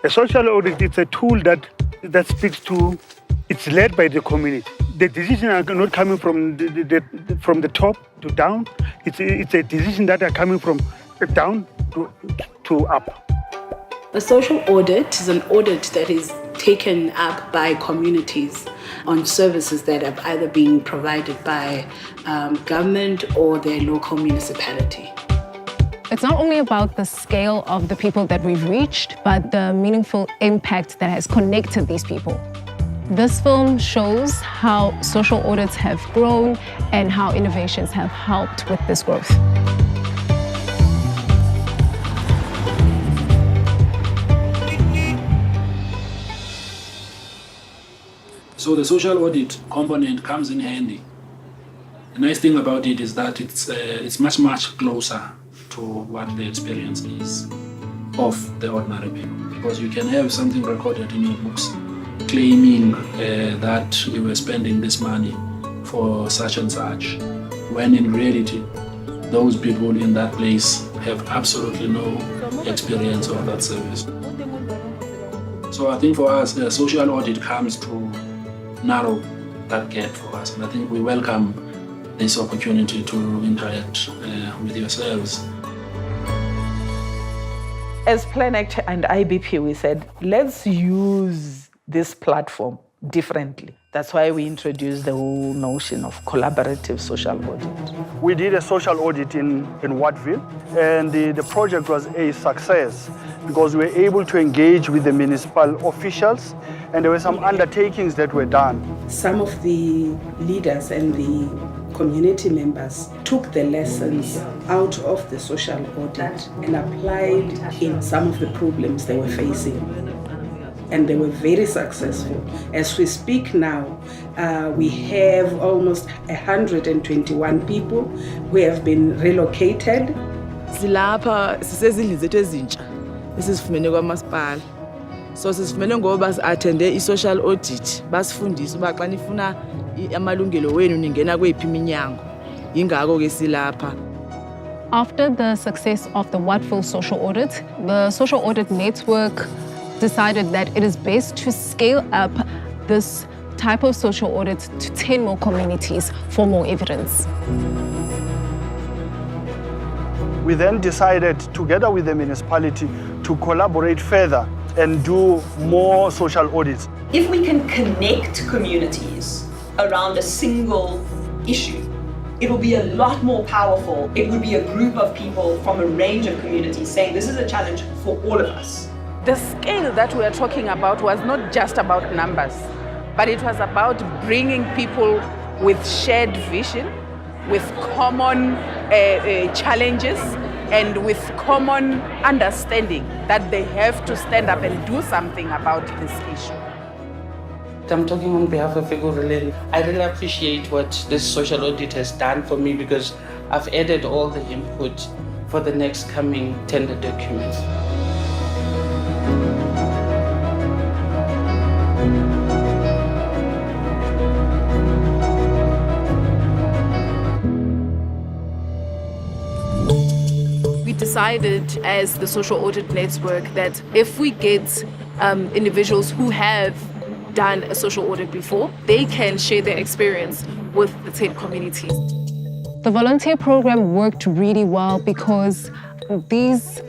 A social audit is a tool that speaks to, it's led by the community. The decisions are not coming from from the top to down. It's a decision that are coming from down to up. A social audit is an audit that is taken up by communities on services that have either been provided by government or their local municipality. It's not only about the scale of the people that we've reached, but the meaningful impact that has connected these people. This film shows how social audits have grown and how innovations have helped with this growth. So the social audit component comes in handy. The nice thing about it is that it's much closer to what the experience is of the ordinary people, because you can have something recorded in your books claiming that you were spending this money for such and such, when in reality those people in that place have absolutely no experience of that service. So I think for us, the social audit comes to narrow that gap for us, and I think we welcome this opportunity to interact with yourselves. As Plan Act and IBP, we said, let's use this platform differently. That's why we introduced the whole notion of collaborative social audit. We did a social audit in Wattville, and the project was a success because we were able to engage with the municipal officials, and there were some undertakings that were done. Some of the leaders and the community members took the lessons out of the social audit and applied in some of the problems they were facing. And they were very successful. As we speak now, we have almost 121 people who have been relocated. Silapha sisezindlini zethu ezintsha esizifumene kwamasipala. So sisifumene ngoba si-athende i-social audit, basifundisa uba xa nifuna amalungelo wenu ningena kweyiphi iminyango. Yingako ke silapha. After the success of the Wattville social audit, the social audit network decided that it is best to scale up this type of social audit to 10 more communities for more evidence. We then decided, together with the municipality, to collaborate further and do more social audits. If we can connect communities around a single issue, it will be a lot more powerful. It would be a group of people from a range of communities saying this is a challenge for all of us. The scale that we are talking about was not just about numbers, but it was about bringing people with shared vision, with common challenges, and with common understanding that they have to stand up and do something about this issue. I'm talking on behalf of Egoruleni. I really appreciate what this social audit has done for me, because I've added all the input for the next coming tender documents. We decided as the social audit network that if we get individuals who have done a social audit before, they can share their experience with the 10 communities. The volunteer program worked really well because these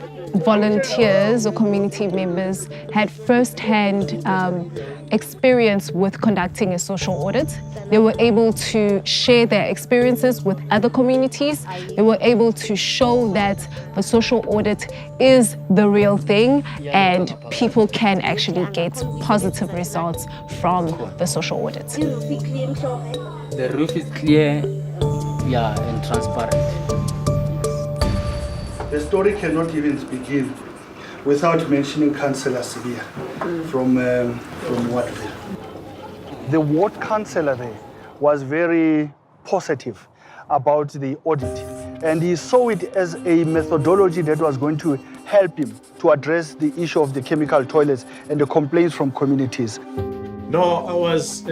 volunteers or community members had first-hand experience with conducting a social audit. They were able to share their experiences with other communities. They were able to show that the social audit is the real thing and people can actually get positive results from the social audit. The roof is clear, and transparent. The story cannot even begin without mentioning Councillor Sibia from Wattville. The ward councillor there was very positive about the audit, and he saw it as a methodology that was going to help him to address the issue of the chemical toilets and the complaints from communities. No, I was,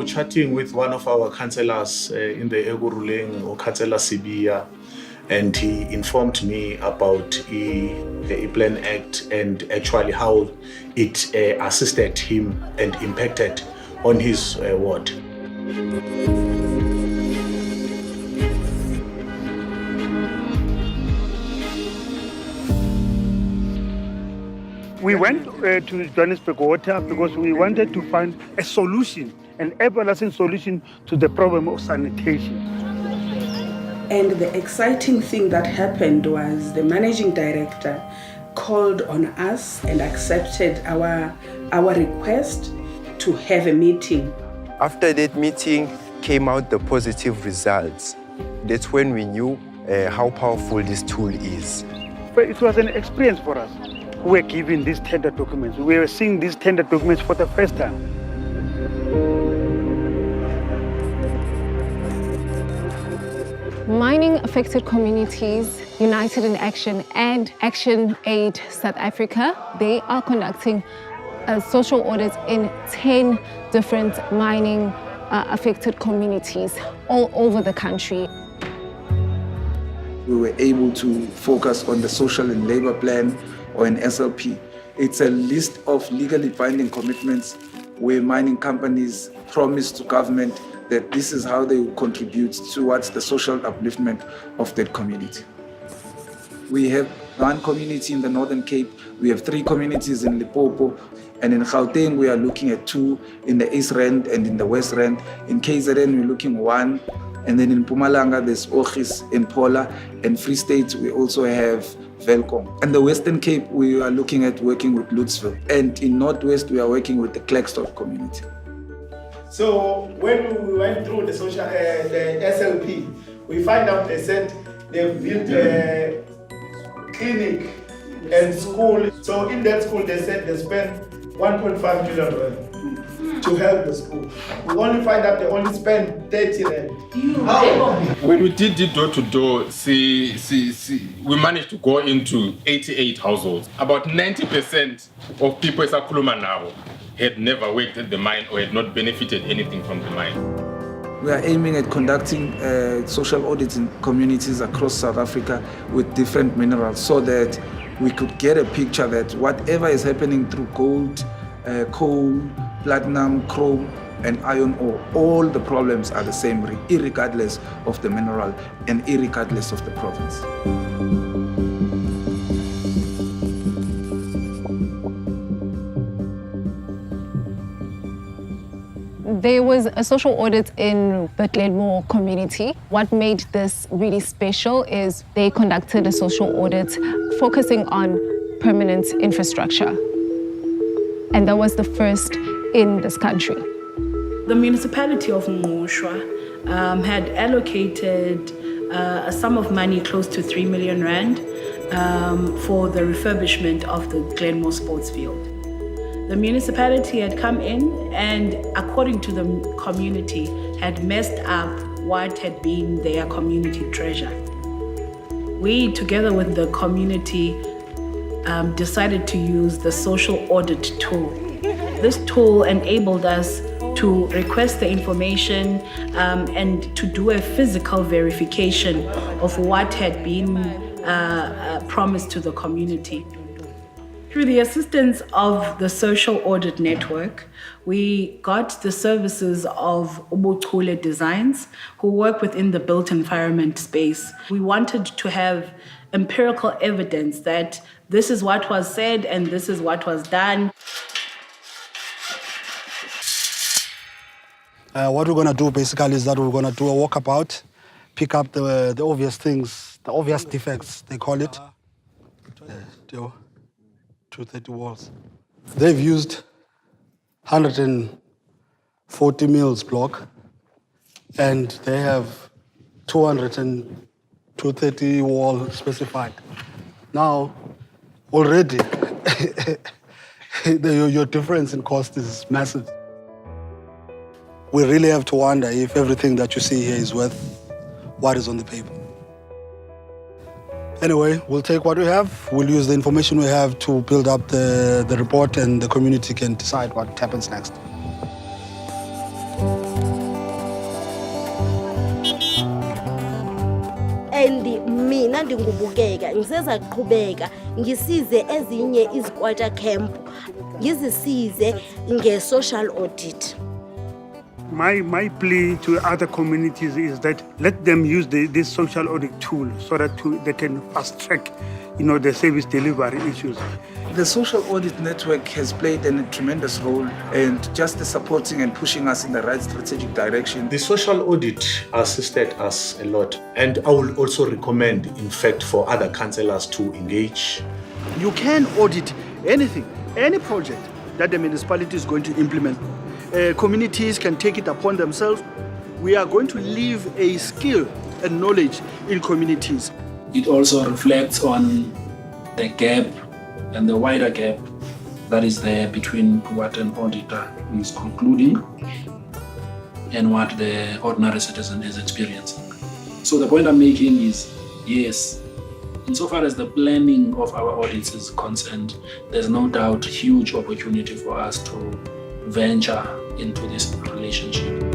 chatting with one of our councillors in the Egoruleni, or Councillor Sibia, and he informed me about the Plan Act and actually how it assisted him and impacted on his ward. We went to Johannesburg Water because we wanted to find a solution, an everlasting solution to the problem of sanitation. And the exciting thing that happened was the managing director called on us and accepted our request to have a meeting. After that meeting came out the positive results. That's when we knew how powerful this tool is. But it was an experience for us. We were given these tender documents. We were seeing these tender documents for the first time. Mining affected communities, United in Action and Action Aid South Africa, they are conducting social audits in 10 different mining affected communities all over the country. We were able to focus on the social and labor plan, or an SLP. It's a list of legally binding commitments where mining companies promise to government that this is how they will contribute towards the social upliftment of that community. We have one community in the Northern Cape, we have 3 communities in Limpopo, and in Gauteng we are looking at 2 in the East Rand and in the West Rand. In KZN we're looking 1, and then in Mpumalanga there's Ochis, Impola, and Free State we also have Velkom. In the Western Cape, we are looking at working with Lutzville. And in Northwest, we are working with the Klerksdorp community. So when we went through the SLP, we find out they said they built a clinic and school. So in that school, they said they spent 1.5 million rand to help the school. We only find out they only spent 30 rand. When we did the door-to-door, we managed to go into 88 households. About 90% of people in Sakuluma now had never worked at the mine or had not benefited anything from the mine. We are aiming at conducting social audits in communities across South Africa with different minerals so that we could get a picture that whatever is happening through gold, coal, platinum, chrome, and iron ore, all the problems are the same, irregardless of the mineral and irregardless of the province. There was a social audit in the Glenmore community. What made this really special is they conducted a social audit focusing on permanent infrastructure. And that was the first in this country. The municipality of Ngoshwa had allocated a sum of money close to 3 million rand for the refurbishment of the Glenmore sports field. The municipality had come in and, according to the community, had messed up what had been their community treasure. We, together with the community, decided to use the social audit tool. This tool enabled us to request the information and to do a physical verification of what had been promised to the community. Through the assistance of the Social Audit Network, we got the services of Ubuchule Designs, who work within the built environment space. We wanted to have empirical evidence that this is what was said and this is what was done. What we're going to do basically is that we're going to do a walkabout, pick up the obvious things, the obvious defects, they call it. 230 walls. They've used 140 mils block, and they have 230 wall specified. Now, already, your difference in cost is massive. We really have to wonder if everything that you see here is worth what is on the paper. Anyway, we'll take what we have. We'll use the information we have to build up the report, and the community can decide what happens next. And the mina ndingubukeka ngiseza kuqhubeka ngisize ezinye izikwata camp ngizisize nge-social audit. My plea to other communities is that let them use this social audit tool so that they can fast track, the service delivery issues. The social audit network has played a tremendous role in just supporting and pushing us in the right strategic direction. The social audit assisted us a lot, and I will also recommend, in fact, for other councillors to engage. You can audit anything, any project that the municipality is going to implement. Communities can take it upon themselves. We are going to leave a skill and knowledge in communities. It also reflects on the gap and the wider gap that is there between what an auditor is concluding and what the ordinary citizen is experiencing. So the point I'm making is, yes, insofar as the planning of our audits is concerned, there's no doubt huge opportunity for us to venture into this relationship.